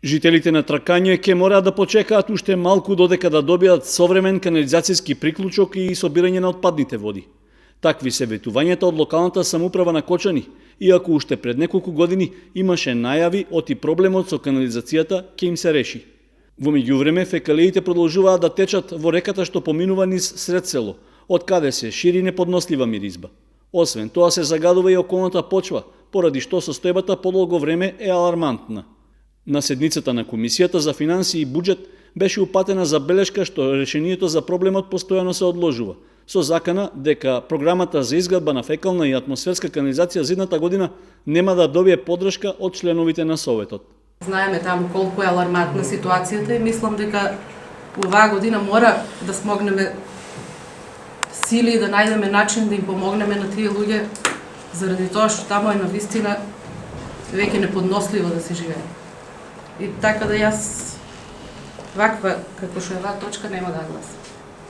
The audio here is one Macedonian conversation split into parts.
Жителите на Тракање ќе мораат да почекаат уште малку додека да добијат современ канализацијски приклучок и собирање на отпадните води. Такви се ветувањата од локалната самоуправа на Кочани, иако уште пред неколку години имаше најави оти проблемот со канализацијата ќе им се реши. Во меѓувреме фекалиите продолжуваат да течат во реката што поминува низ сред село, од каде се шири неподнослива миризба. Освен тоа се загадува и околната почва, поради што состојбата подолго време е алармантна. На седницата на Комисијата за финансии и буџет беше упатена забелешка што решението за проблемот постојано се одложува, со закана дека програмата за изградба на фекална и атмосферска канализација за идната година нема да добие поддршка од членовите на Советот. Знаеме таму колку е алармантна ситуацијата и мислам дека оваа година мора да смогнеме сили и да најдеме начин да им помогнеме на тие луѓе, заради тоа што таму е навистина веќе неподносливо да се живее. И така да јас ваква како што е оваа точка нема да гласам,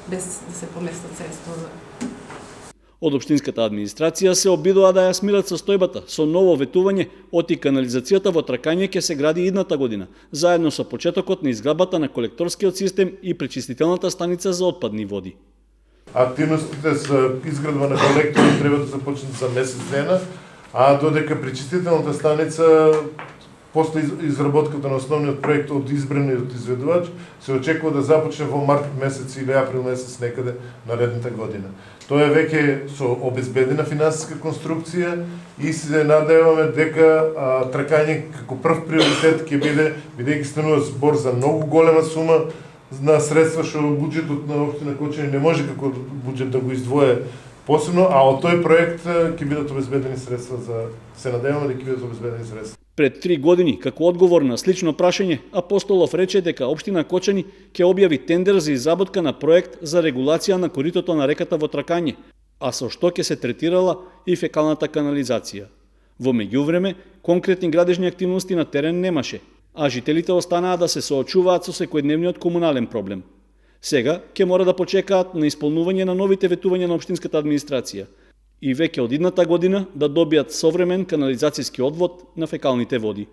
без да се поместат средства за... Од општинската администрација се обидува да ја смират состојбата со ново ветување оти канализацијата во Тракање ќе се гради идната година, заедно со почетокот на изградбата на колекторскиот систем и пречистителната станица за отпадни води. Активностите за изградба на колектори треба да започнат за месец дена, а додека пречистителната станица после изработката на основниот проект од избраниот изведувач се очекува да започне во март месец или април месец некаде наредната година. Тоа е веќе со обезбедена финансиска конструкција и се надеваме дека Тракање како прв приоритет ќе биде, бидејќи станува збор за многу голема сума на средства што буџетот на општина Кочани не може како буџет да го издвое посебно, а од тој проект ќе бидат обезбедени средства се надеваме дека ќе бидат обезбедени средства. Пред 3 години, како одговор на слично прашање, Апостолов рече дека општина Кочани ќе објави тендер за изработка на проект за регулација на коритото на реката во Тракање, а со што ќе се третирала и фекалната канализација. Во меѓувреме, конкретни градежни активности на терен немаше, а жителите останаа да се соочуваат со секојдневниот комунален проблем. Сега ќе мора да почекаат на исполнување на новите ветувања на општинската администрација и веќе од идната година да добијат современ канализацијски одвод на фекалните води.